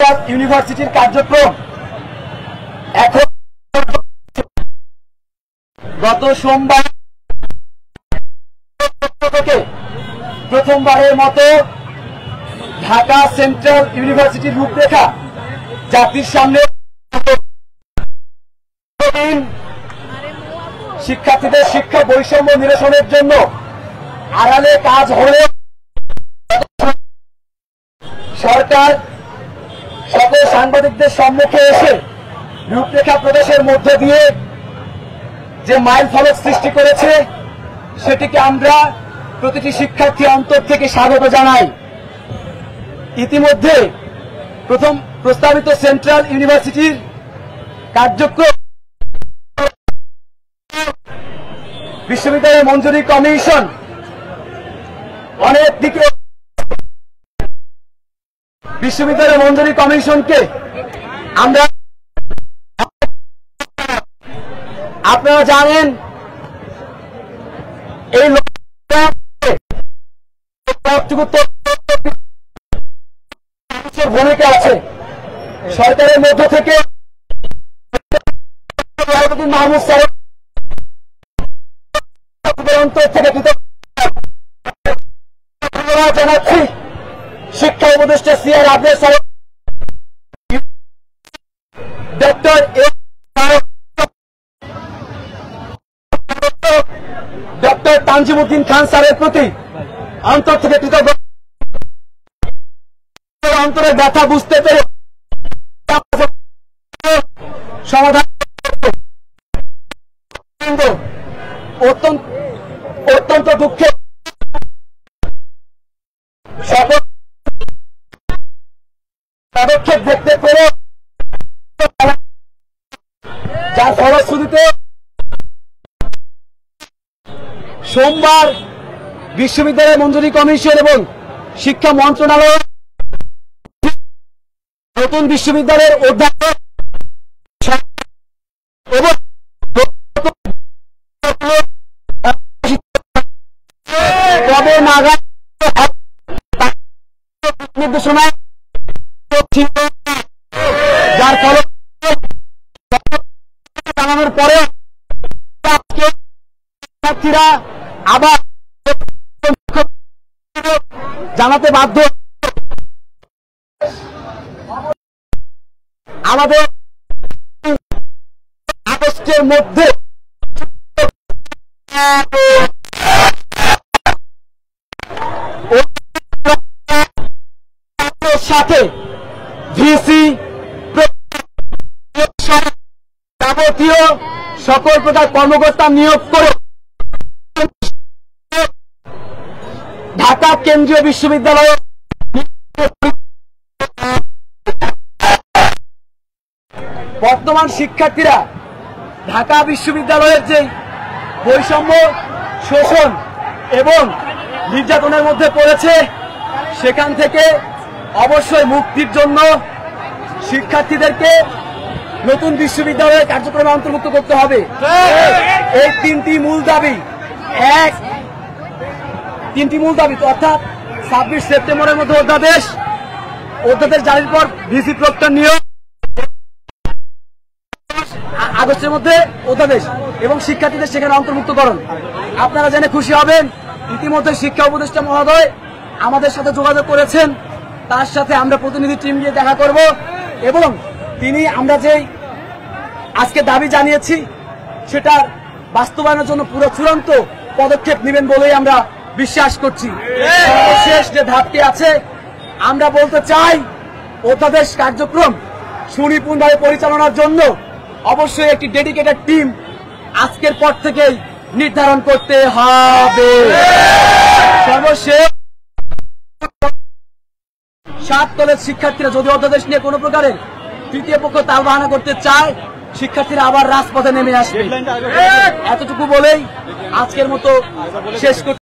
ইউনিভার্সিটির কার্যক্রম এখন গত সোমবার থেকে প্রথমবারের মতো ঢাকা সেন্ট্রাল ইউনিভার্সিটির রূপরেখা জাতির সামনে শিক্ষার্থীদের শিক্ষা বৈষম্য নিরসনের জন্য আড়ালে কাজ হলে সরকার সকল সাংবাদিকদের সম্মুখে এসে রূপরেখা প্রকাশের মধ্য দিয়ে যে মাইল ফলক সৃষ্টি করেছে সেটিকে আমরা প্রতিটি শিক্ষার্থী অন্তর থেকে স্বাগত জানাই। ইতিমধ্যে প্রথম প্রস্তাবিত সেন্ট্রাল ইউনিভার্সিটির কার্যক্রম বিশ্ববিদ্যালয় মঞ্জুরি কমিশন অনেক দিকে বিশ্ববিদ্যালয় মঞ্জুরি কমিশনকে আমরা আপনারা জানেন এই ভূমিকা আছে সরকারের মধ্য থেকে মাহমুদ সাহেব জানাচ্ছি শিক্ষা উপদেষ্টা সিআর আবদুল সাহেব ডক্টর তানজিমউদ্দিন খান স্যারের প্রতি অন্তর থেকে কৃতজ্ঞ। অন্তরের ব্যথা বুঝতে পেরে সমাধান অত্যন্ত দুঃখে সকল পদক্ষেপ দেখতে পেরে যার ফলশ্রুতিতে সোমবার বিশ্ববিদ্যালয় মঞ্জুরি কমিশন এবং শিক্ষা মন্ত্রণালয় নতুন বিশ্ববিদ্যালয়ের অধ্যাপক এবং কবে নাগাদ নির্দেশনা যার ফলে জানানোর পরে শিক্ষার্থীরা আবার জানাতে বাধ্য। আমাদের আগস্টের মধ্যে সাথে ভিসি যাবতীয় সকল প্রকার কর্মকর্তা নিয়োগ করে ঢাকা কেন্দ্রীয় বিশ্ববিদ্যালয়ে বর্তমান শিক্ষার্থীরা ঢাকা বিশ্ববিদ্যালয়ের যে বৈষম্য শোষণ এবং নির্যাতনের মধ্যে পড়েছে সেখান থেকে অবশ্যই মুক্তির জন্য শিক্ষার্থীদেরকে নতুন বিশ্ববিদ্যালয়ের কার্যক্রমে অন্তর্ভুক্ত করতে হবে। এই তিনটি মূল দাবি অর্থাৎ 26 সেপ্টেম্বরের মধ্যে অধ্যাদেশ জারির পর ভিসি প্রক্টর নিয়োগ, আগস্টের মধ্যে অধ্যাদেশ এবং শিক্ষার্থীদের সেখানে অন্তর্ভুক্তকরণ। আপনারা জেনে খুশি হবেন ইতিমধ্যে শিক্ষা উপদেষ্টা মহোদয় আমাদের সাথে যোগাযোগ করেছেন, তার সাথে আমরা প্রতিনিধি টিম গিয়ে দেখা করব এবং তিনি আমরা যেই আজকে দাবি জানিয়েছি সেটার বাস্তবায়নের জন্য পুরো চূড়ান্ত পদক্ষেপ নেবেন বলেই আমরা বিশ্বাস করছি। সর্বশেষ যে ধাপটি আছে আমরা বলতে চাই অধ্যাদেশ কার্যক্রম সুনিপুণভাবে পরিচালনার জন্য অবশ্যই একটি ডেডিকেটেড টিম আজকের পর থেকেই নির্ধারণ করতে হবে। সর্বশেষ 7 কলেজ শিক্ষার্থীরা যদি অধ্যাদেশ নিয়ে কোনো প্রকারের তৃতীয় পক্ষ তালবাহানা করতে চায় শিক্ষার্থীরা আবার রাজপথে নেমে আসবে। এতটুকু বলেই আজকের মতো শেষ করতে